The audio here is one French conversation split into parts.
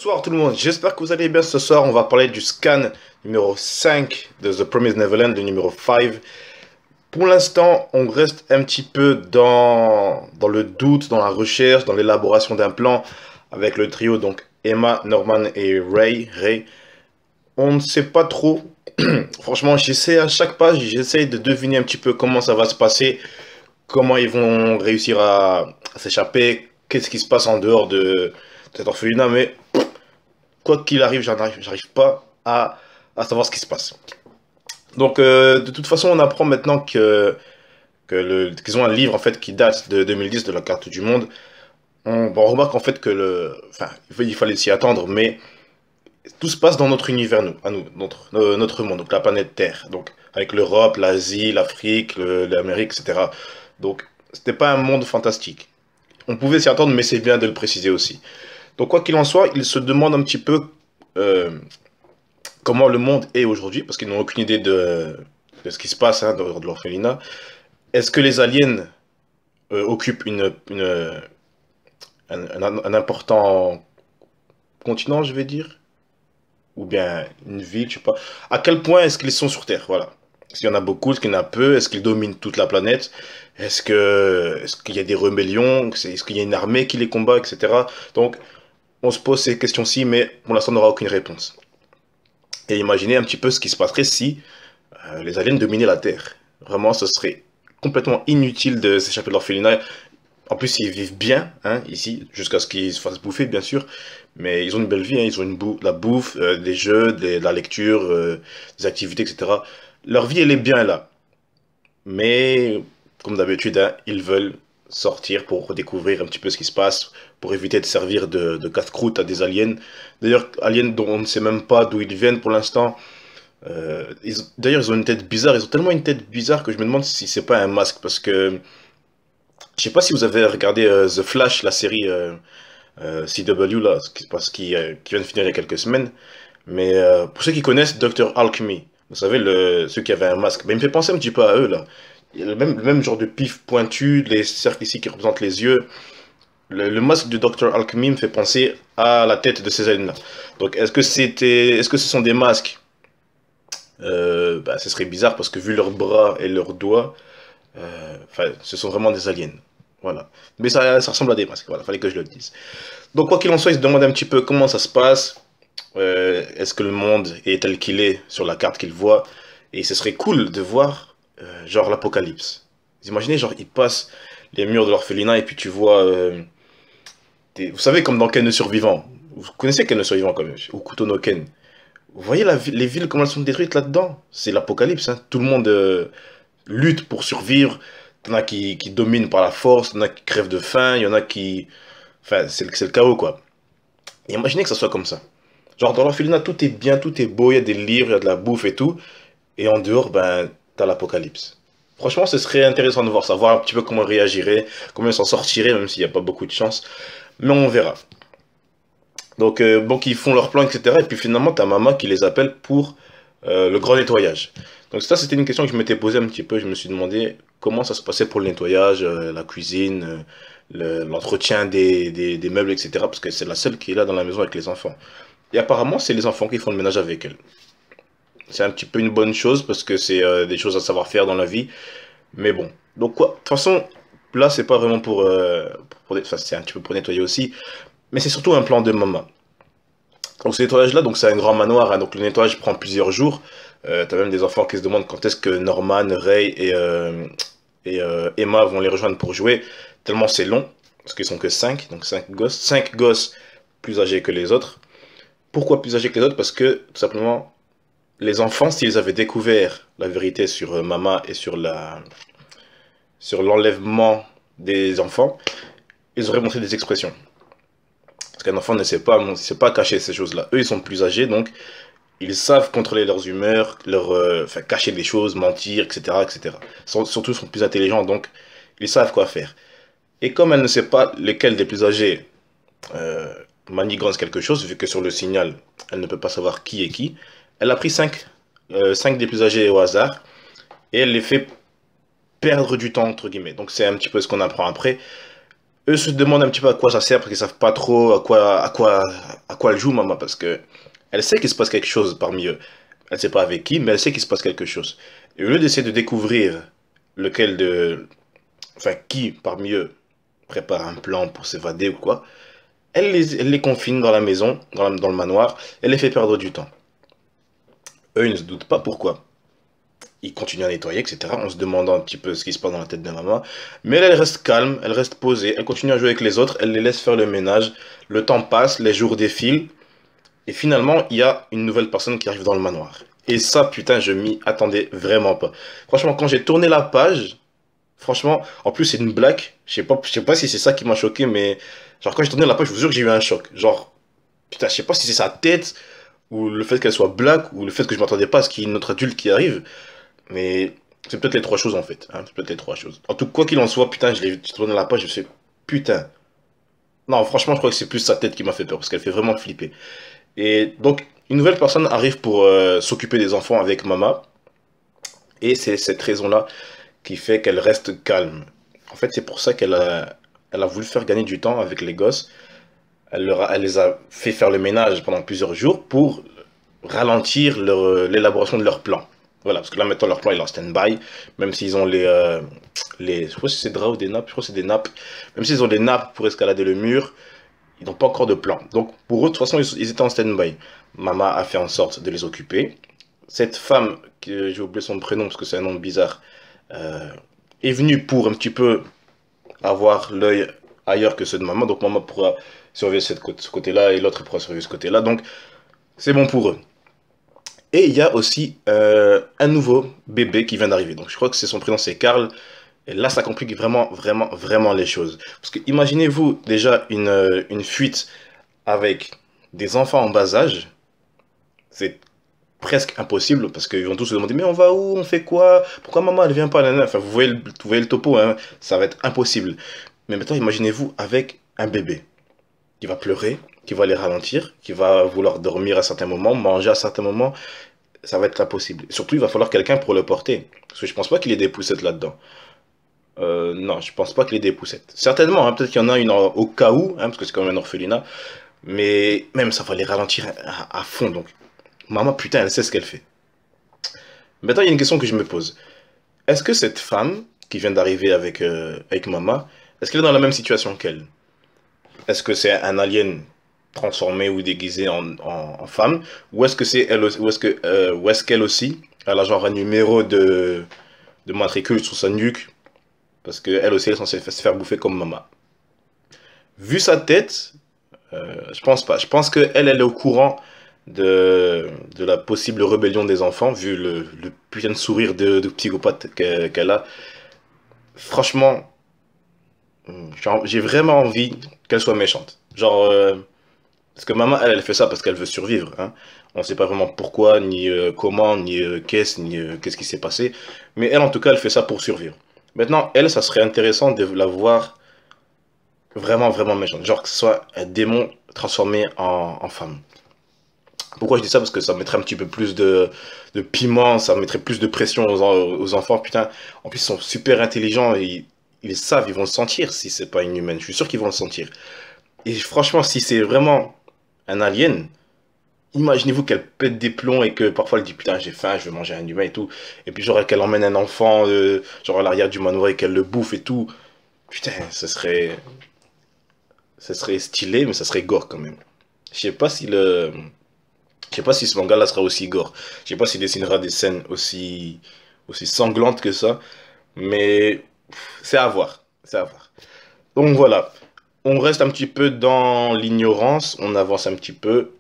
Bonsoir tout le monde, j'espère que vous allez bien. Ce soir on va parler du scan numéro 5 de The Promised Neverland, le numéro 5. Pour l'instant on reste un petit peu dans le doute, dans la recherche, dans l'élaboration d'un plan avec le trio, donc Emma, Norman et Ray. On ne sait pas trop, franchement j'essaie à chaque page, j'essaie de deviner un petit peu comment ça va se passer, comment ils vont réussir à s'échapper, qu'est-ce qui se passe en dehors de cet orphelinat, mais quoi qu'il arrive, j'arrive pas à savoir ce qui se passe. Donc, de toute façon, on apprend maintenant qu'ils ont un livre en fait qui date de 2010 de la carte du monde. On remarque en fait que enfin, il fallait s'y attendre, mais tout se passe dans notre univers, notre monde, donc la planète Terre, donc avec l'Europe, l'Asie, l'Afrique, l'Amérique, etc. Donc, c'était pas un monde fantastique. On pouvait s'y attendre, mais c'est bien de le préciser aussi. Donc, quoi qu'il en soit, ils se demandent un petit peu euh, comment le monde est aujourd'hui, parce qu'ils n'ont aucune idée de ce qui se passe de l'orphelinat. Est-ce que les aliens occupent un important continent, je vais dire? Ou bien une ville, je sais pas. À quel point est-ce qu'ils sont sur Terre? Voilà. Est-ce qu'il y en a beaucoup? Est-ce qu'il y en a peu? Est-ce qu'ils dominent toute la planète? Est-ce qu'il y a des rébellions? Est-ce qu'il y a une armée qui les combat, etc. Donc, on se pose ces questions-ci, mais pour l'instant, on n'aura aucune réponse. Et imaginez un petit peu ce qui se passerait si les aliens dominaient la Terre. Vraiment, ce serait complètement inutile de s'échapper de l'orphelinat. En plus, ils vivent bien ici, jusqu'à ce qu'ils se fassent bouffer, bien sûr. Mais ils ont une belle vie, ils ont la bouffe, des jeux, la lecture, des activités, etc. Leur vie, elle est bien là. Mais, comme d'habitude, ils veulent sortir pour redécouvrir un petit peu ce qui se passe, pour éviter de servir de casse-croûte à des aliens. D'ailleurs, aliens dont on ne sait même pas d'où ils viennent pour l'instant. D'ailleurs, ils ont une tête bizarre. Ils ont tellement une tête bizarre que je me demande si c'est pas un masque. Parce que je sais pas si vous avez regardé The Flash, la série CW, là, qui vient de finir il y a quelques semaines. Mais pour ceux qui connaissent Dr. Alchemy, vous savez, ceux qui avaient un masque, ben, il me fait penser un petit peu à eux, là. Il y a le même genre de pif pointu, les cercles ici qui représentent les yeux. Le masque de Dr. Alchemy me fait penser à la tête de ces aliens-là. Donc, est-ce que ce sont des masques? Bah, ce serait bizarre parce que vu leurs bras et leurs doigts, enfin, ce sont vraiment des aliens. Voilà. Mais ça ressemble à des masques. Voilà, fallait que je le dise. Donc, quoi qu'il en soit, ils se demandent un petit peu comment ça se passe. Est-ce que le monde est tel qu'il est sur la carte qu'ils voient? Et ce serait cool de voir, genre, l'apocalypse. Vous imaginez, genre, ils passent les murs de l'orphelinat et puis tu vois, vous savez, comme dans Ken le Survivant. Vous connaissez Ken le Survivant, quand même, ou Kuto no Ken. Vous voyez les villes, comment elles sont détruites là-dedans? C'est l'apocalypse, hein. Tout le monde lutte pour survivre. Il y en a qui dominent par la force, il y en a qui crèvent de faim, il y en a qui... Enfin, c'est le chaos, quoi. Et imaginez que ça soit comme ça. Genre, dans l'orphelinat, tout est bien, tout est beau, il y a des livres, il y a de la bouffe et tout. Et en dehors, ben, t'as l'apocalypse. Franchement, ce serait intéressant de voir ça, voir un petit peu comment ils réagiraient, comment ils s'en sortiraient, même s'il n'y a pas beaucoup de chance. Mais on verra. Donc ils font leur plan, etc. Et puis finalement, t'as maman qui les appelle pour le grand nettoyage. Donc ça, c'était une question que je m'étais posée un petit peu. Je me suis demandé comment ça se passait pour le nettoyage, la cuisine, l'entretien des meubles, etc. Parce que c'est la seule qui est là dans la maison avec les enfants. Et apparemment, c'est les enfants qui font le ménage avec elle. C'est un petit peu une bonne chose parce que c'est des choses à savoir faire dans la vie. Mais bon. Donc quoi, de toute façon, là, c'est pas vraiment enfin, c'est un petit peu pour nettoyer aussi. Mais c'est surtout un plan de maman. Donc ce nettoyage-là, donc c'est un grand manoir, donc le nettoyage prend plusieurs jours. T'as même des enfants qui se demandent quand est-ce que Norman, Ray et Emma vont les rejoindre pour jouer, tellement c'est long, parce qu'ils sont que 5, donc 5 gosses plus âgés que les autres. Pourquoi plus âgés que les autres? Parce que, tout simplement, les enfants, s'ils avaient découvert la vérité sur Mama et sur l'enlèvement des enfants, ils auraient montré des expressions. Parce qu'un enfant ne sait pas cacher ces choses-là. Eux, ils sont plus âgés, donc ils savent contrôler leurs humeurs, enfin, cacher des choses, mentir, etc. etc. Surtout, ils sont plus intelligents, donc ils savent quoi faire. Et comme elle ne sait pas lequel des plus âgés manigance quelque chose, vu que sur le signal, elle ne peut pas savoir qui est qui, elle a pris 5 des plus âgés au hasard, et elle les fait perdre du temps, entre guillemets. Donc c'est un petit peu ce qu'on apprend après. Eux se demandent un petit peu à quoi ça sert, parce qu'ils savent pas trop à quoi elle joue, maman, parce que elle sait qu'il se passe quelque chose parmi eux. Elle sait pas avec qui, mais elle sait qu'il se passe quelque chose. Et au lieu d'essayer de découvrir lequel de, enfin, qui parmi eux prépare un plan pour s'évader ou quoi, elle les confine dans la maison, dans le manoir, elle les fait perdre du temps. Eux, ils ne se doutent pas pourquoi. Ils continuent à nettoyer, etc. En se demandant un petit peu ce qui se passe dans la tête de maman. Mais elle reste calme, elle reste posée, elle continue à jouer avec les autres, elle les laisse faire le ménage. Le temps passe, les jours défilent. Et finalement, il y a une nouvelle personne qui arrive dans le manoir. Et ça, putain, je m'y attendais vraiment pas. Franchement, quand j'ai tourné la page, franchement, en plus, c'est une blague. Je sais pas si c'est ça qui m'a choqué, mais genre, quand j'ai tourné la page, je vous jure que j'ai eu un choc. Genre, putain, je sais pas si c'est sa tête, ou le fait qu'elle soit black, ou le fait que je m'attendais pas à ce qu'il y ait une autre adulte qui arrive. Mais c'est peut-être les trois choses en fait. Hein, c'est peut-être les trois choses. En tout cas, quoi qu'il en soit, putain, j'ai tourné la page, je me suis fait, putain. Non, franchement, je crois que c'est plus sa tête qui m'a fait peur, parce qu'elle fait vraiment flipper. Et donc, une nouvelle personne arrive pour s'occuper des enfants avec Mama. Et c'est cette raison-là qui fait qu'elle reste calme. En fait, c'est pour ça elle a voulu faire gagner du temps avec les gosses. Elle les a fait faire le ménage pendant plusieurs jours pour ralentir l'élaboration de leur plan. Voilà, parce que là maintenant leur plan il est en stand-by, même s'ils ont je crois que c'est des draps ou des nappes, je crois que c'est des nappes, même s'ils ont des nappes pour escalader le mur, ils n'ont pas encore de plan. Donc pour eux, de toute façon, ils étaient en stand-by. Mama a fait en sorte de les occuper. Cette femme, que j'ai oublié son prénom parce que c'est un nom bizarre, euh, est venue pour un petit peu avoir l'œil ailleurs que ceux de maman. Donc maman pourra surveiller ce côté-là et l'autre pourra surveiller ce côté-là. Donc c'est bon pour eux. Et il y a aussi un nouveau bébé qui vient d'arriver. Donc je crois que c'est son prénom, c'est Karl. Et là, ça complique vraiment, vraiment, vraiment les choses. Parce que imaginez-vous déjà une fuite avec des enfants en bas âge. C'est presque impossible parce qu'ils vont tous se demander mais on va où, on fait quoi, pourquoi maman elle vient pas, nanana. Enfin vous voyez le topo, hein, ça va être impossible. Mais maintenant imaginez-vous avec un bébé qui va pleurer, qui va les ralentir, qui va vouloir dormir à certains moments, manger à certains moments, ça va être impossible. Surtout, il va falloir quelqu'un pour le porter. Parce que je pense pas qu'il y ait des poussettes là-dedans. Non, je pense pas qu'il y ait des poussettes. Certainement, hein, peut-être qu'il y en a une au cas où, hein, parce que c'est quand même un orphelinat. Mais même ça va les ralentir à fond. Donc, maman, putain, elle sait ce qu'elle fait. Maintenant, il y a une question que je me pose. Est-ce que cette femme qui vient d'arriver avec maman, est-ce qu'elle est dans la même situation qu'elle? Est-ce que c'est un alien transformé ou déguisé en femme? Ou est-ce que c'est elle aussi, ou est-ce qu'elle aussi, elle a genre un numéro de matricule sur sa nuque? Parce qu'elle aussi, elle est censée se faire bouffer comme maman. Vu sa tête, je pense pas. Je pense qu'elle, elle est au courant de la possible rébellion des enfants, vu le putain de sourire de psychopathe qu'elle a. Franchement, j'ai vraiment envie qu'elle soit méchante. Genre, parce que maman, elle fait ça parce qu'elle veut survivre. Hein. On ne sait pas vraiment pourquoi, ni comment, ni ni qu'est-ce qui s'est passé. Mais elle, en tout cas, elle fait ça pour survivre. Maintenant, elle, ça serait intéressant de la voir vraiment, vraiment méchante. Genre que ce soit un démon transformé en femme. Pourquoi je dis ça? Parce que ça mettrait un petit peu plus de piment, ça mettrait plus de pression aux enfants. Putain, en plus, ils sont super intelligents, ils savent, ils vont le sentir si c'est pas une humaine. Je suis sûr qu'ils vont le sentir. Et franchement, si c'est vraiment un alien, imaginez-vous qu'elle pète des plombs et que parfois elle dit putain, j'ai faim, je veux manger un humain et tout. Et puis, genre, qu'elle emmène un enfant, genre à l'arrière du manoir et qu'elle le bouffe et tout. Putain, ce serait stylé, mais ça serait gore quand même. Je sais pas si le. Je sais pas si ce manga-là sera aussi gore. Je sais pas s'il dessinera des scènes aussi sanglantes que ça. Mais c'est à voir. C'est à voir. Donc voilà. On reste un petit peu dans l'ignorance. On avance un petit peu.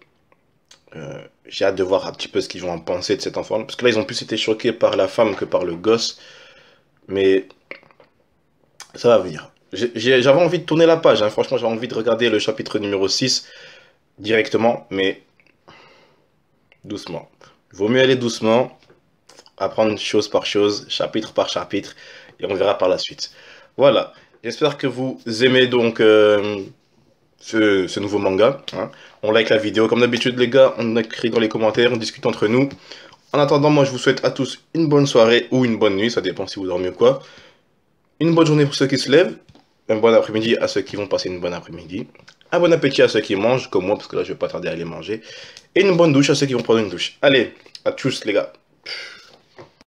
J'ai hâte de voir un petit peu ce qu'ils vont en penser de cet enfant. Parce que là, ils ont plus été choqués par la femme que par le gosse. Mais ça va venir. J'avais envie de tourner la page. Hein. Franchement, j'avais envie de regarder le chapitre numéro 6 directement. Mais doucement. Il vaut mieux aller doucement, apprendre chose par chose, chapitre par chapitre, et on verra par la suite. Voilà. J'espère que vous aimez donc ce nouveau manga. Hein. On like la vidéo. Comme d'habitude, les gars, on écrit dans les commentaires, on discute entre nous. En attendant, moi, je vous souhaite à tous une bonne soirée ou une bonne nuit. Ça dépend si vous dormez ou quoi. Une bonne journée pour ceux qui se lèvent. Un bon après-midi à ceux qui vont passer une bonne après-midi. Un bon appétit à ceux qui mangent, comme moi, parce que là, je vais pas tarder à aller manger. Et une bonne douche à ceux qui vont prendre une douche. Allez, à tous les gars.